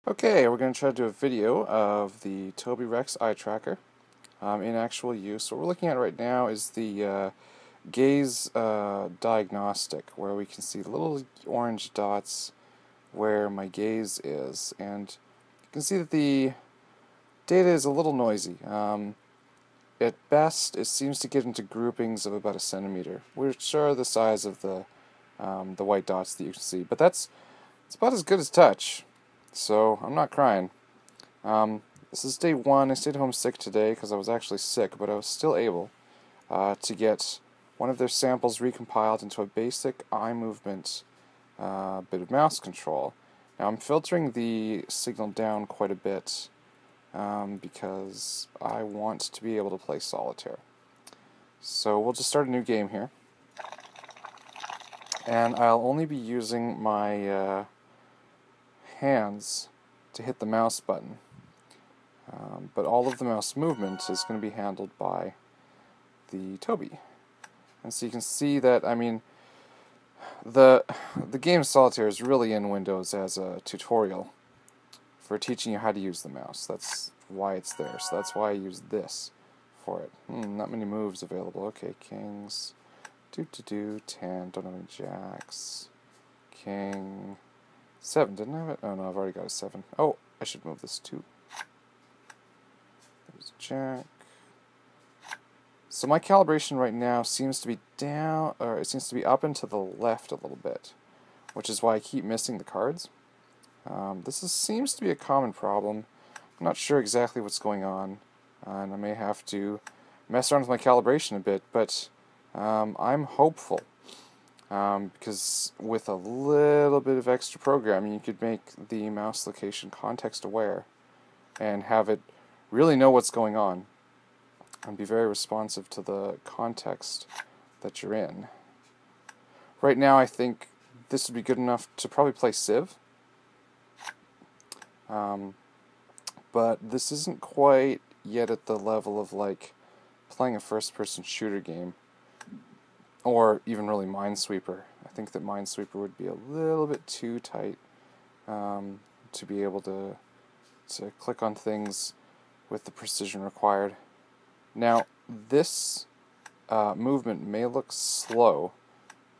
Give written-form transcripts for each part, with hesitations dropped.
Okay, we're going to try to do a video of the Tobii Rex eye tracker in actual use. What we're looking at right now is the gaze diagnostic, where we can see little orange dots where my gaze is, and you can see that the data is a little noisy. At best, it seems to get into groupings of about a centimeter, which are the size of the white dots that you can see. But it's about as good as touch. So, I'm not crying. This is day one. I stayed home sick today because I was actually sick, but I was still able to get one of their samples recompiled into a basic eye movement bit of mouse control. Now, I'm filtering the signal down quite a bit because I want to be able to play Solitaire. So, we'll just start a new game here. And I'll only be using my hands to hit the mouse button, but all of the mouse movement is going to be handled by the Tobii. And so you can see that, I mean, the game Solitaire is really in Windows as a tutorial for teaching you how to use the mouse. That's why it's there. So that's why I use this for it. Not many moves available. Okay, kings, 10, don't have any jacks, king, 7, didn't I have it? Oh no, I've already got a 7. Oh, I should move this 2. There's a jack. So my calibration right now seems to be down, or it seems to be up and to the left a little bit, which is why I keep missing the cards. Seems to be a common problem. I'm not sure exactly what's going on, and I may have to mess around with my calibration a bit, but I'm hopeful. Because with a little bit of extra programming, you could make the mouse location context aware and have it really know what's going on and be very responsive to the context that you're in. Right now, I think this would be good enough to probably play Civ, but this isn't quite yet at the level of like playing a first-person shooter game. Or even really Minesweeper. I think that Minesweeper would be a little bit too tight to be able to click on things with the precision required. Now, this movement may look slow,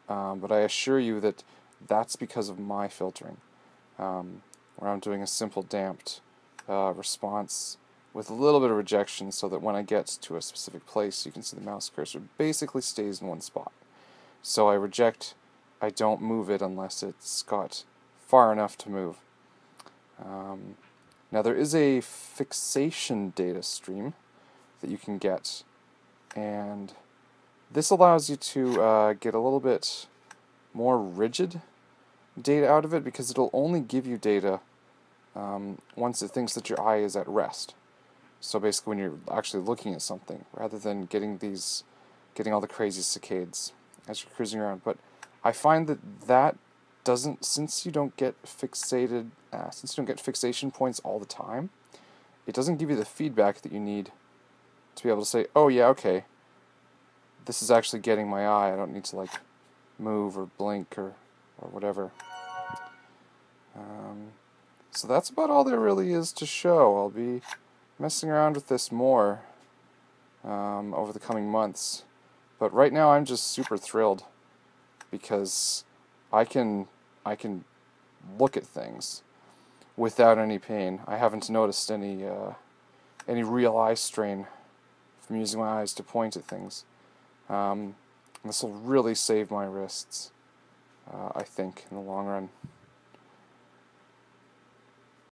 but I assure you that that's because of my filtering, where I'm doing a simple damped response with a little bit of rejection so that when I get to a specific place, you can see the mouse cursor basically stays in one spot. So I reject, I don't move it unless it's got far enough to move. Now there is a fixation data stream that you can get, and this allows you to get a little bit more rigid data out of it, because it'll only give you data once it thinks that your eye is at rest. So basically when you're actually looking at something, rather than getting all the crazy saccades as you're cruising around. But I find that doesn't, since you don't get fixation points all the time, it doesn't give you the feedback that you need to be able to say, oh yeah, okay, this is actually getting my eye, I don't need to like move or blink or whatever. So that's about all there really is to show. I'll be messing around with this more over the coming months. But right now I'm just super thrilled because I can look at things without any pain. I haven't noticed any real eye strain from using my eyes to point at things. This will really save my wrists, I think, in the long run.